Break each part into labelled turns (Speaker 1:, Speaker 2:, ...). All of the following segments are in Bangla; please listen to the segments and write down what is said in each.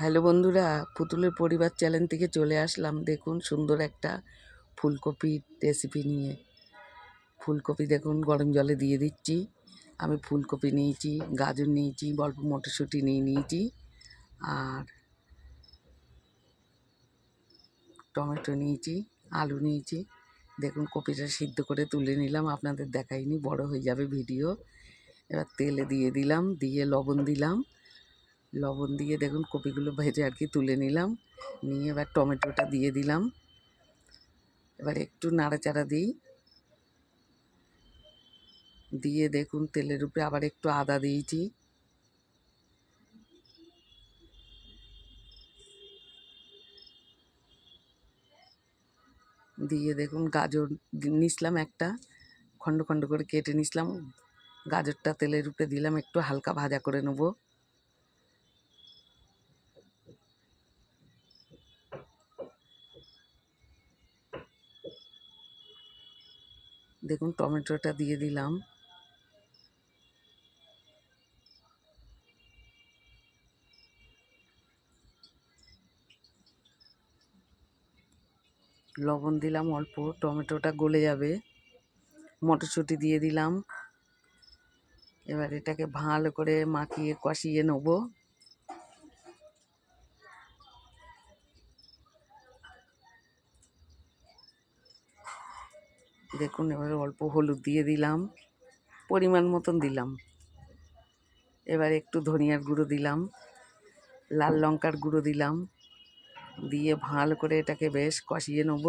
Speaker 1: হ্যালো বন্ধুরা, পুতুলের পরিবার চ্যানেল থেকে চলে আসলাম। দেখুন সুন্দর একটা ফুলকপির রেসিপি নিয়ে। ফুলকপি দেখুন গরম জলে দিয়ে দিচ্ছি। আমি ফুলকপি নিয়েছি, গাজর নিয়েছি, অল্প মটরশুঁটি নিয়েছি, আর টমেটো নিয়েছি, আলু নিয়েছি। দেখুন কপিটা সিদ্ধ করে তুলে নিলাম, আপনাদের দেখাইনি, বড় হয়ে যাবে ভিডিও। এবার তেলে দিয়ে দিলাম, দিয়ে লবণ দিয়ে দেখুন কপিগুলো ভেজে আর কি তুলে নিলাম। নিয়ে এবার টমেটোটা দিয়ে দিলাম। এবার একটু নাড়াচাড়া দিয়ে দেখুন তেলের উপরে আবার একটু আদা দিয়েছি। দিয়ে দেখুন গাজর নিছিলাম, একটা খণ্ড খণ্ড করে কেটে নিছিলাম। গাজরটা তেলের উপরে দিলাম, একটু হালকা ভাজা করে নেব। দেখুন টমেটোটা দিয়ে দিলাম। লবণ দিলাম অল্প, টমেটোটা গলে যাবে। মটরশুঁটি দিয়ে দিলাম। এবার এটাকে ভালো করে মাখিয়ে কষিয়ে নেব। দেখুন এবার অল্প হলুদ দিয়ে দিলাম, পরিমাণ মতন দিলাম। এবার একটু ধনিয়ার গুঁড়ো দিলাম, লাল লঙ্কার গুঁড়ো দিলাম। দিয়ে ভালো করে এটাকে বেশ কষিয়ে নেব।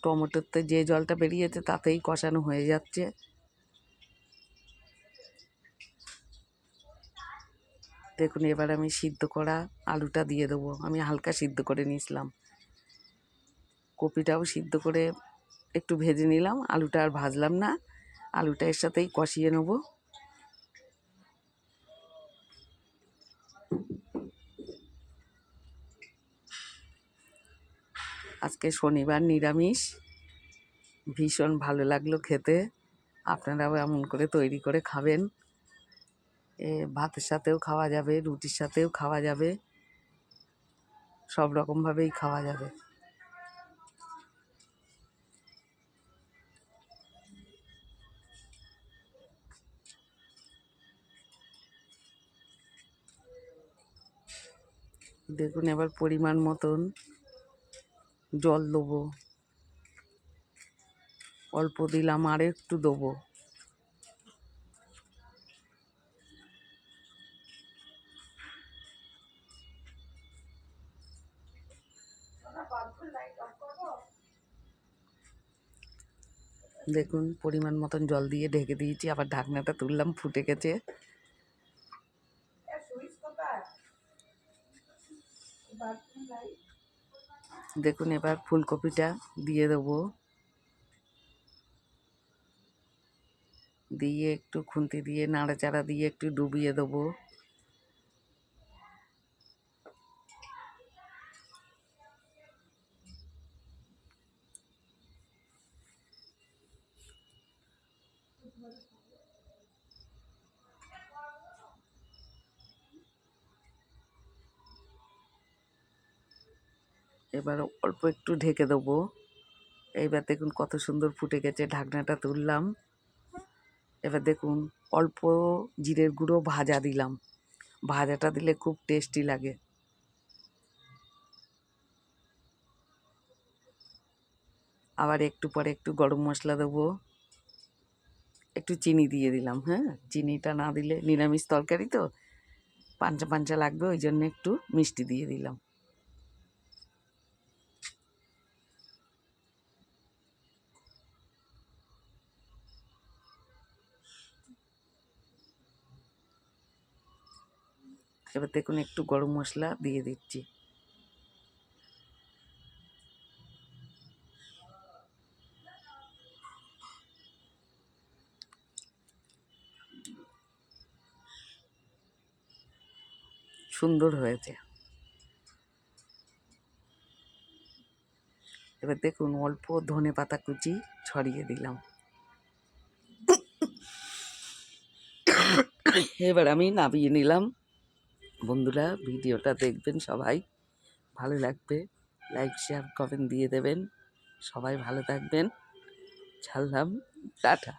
Speaker 1: টমেটোতে যে জলটা বেরিয়েছে তাতেই কষানো হয়ে যাচ্ছে। দেখুন এবার আমি সিদ্ধ করা আলুটা দিয়ে দেবো। আমি হালকা সিদ্ধ করে নিয়েছিলাম। কপিটাও সিদ্ধ করে একটু ভেজে নিলাম, আলুটা আর ভাজলাম না। আলুটা এর সাথেই কষিয়ে নেব। আজকে শনিবার, নিরামিষ। ভীষণ ভালো লাগলো খেতে। আপনারাও এমন করে তৈরি করে খাবেন। ভাতের সাথেও খাওয়া যাবে, রুটির সাথেও খাওয়া যাবে, সব রকমভাবেই খাওয়া যাবে। দেখুন এবার পরিমাণ মতন জল দেবো। অল্প দিলাম, আর একটু দেবো। দেখুন পরিমাণ মতন জল দিয়ে ঢেকে দিয়েছি, আবার ঢাকনাটা তুললাম, ফুটে গেছে। দেখুন এবার ফুলকপিটা দিয়ে দেবো। দিয়ে একটু খুন্তি দিয়ে নাড়াচাড়া দিয়ে একটু ডুবিয়ে দেবো। এবার অল্প একটু ঢেকে দেবো। এইবার দেখুন কত সুন্দর ফুটে গেছে। ঢাকনাটা তুললাম। এবার দেখুন অল্প জিরের গুঁড়ো ভাজা দিলাম। ভাজাটা দিলে খুব টেস্টি লাগে। আবার একটু পরে একটু গরম মশলা দেবো। একটু চিনি দিয়ে দিলাম। হ্যাঁ, চিনিটা না দিলে, নিরামিষ তরকারি তো পাঞ্চা পাঞ্চা লাগবে, ওই জন্য একটু মিষ্টি দিয়ে দিলাম। এবার দেখুন একটু গরম মশলা দিয়ে দিচ্ছি। সুন্দর হয়েছে। এবার দেখুন অল্প ধনে পাতা কুচি ছড়িয়ে দিলাম। এবার আমি নামিয়ে নিলাম। বন্ধুরা ভিডিওটা দেখবেন সবাই, ভালো লাগবে, লাইক শেয়ার কমেন্ট দিয়ে দেবেন। সবাই ভালো থাকবেন, ছাড়লাম, টাটা।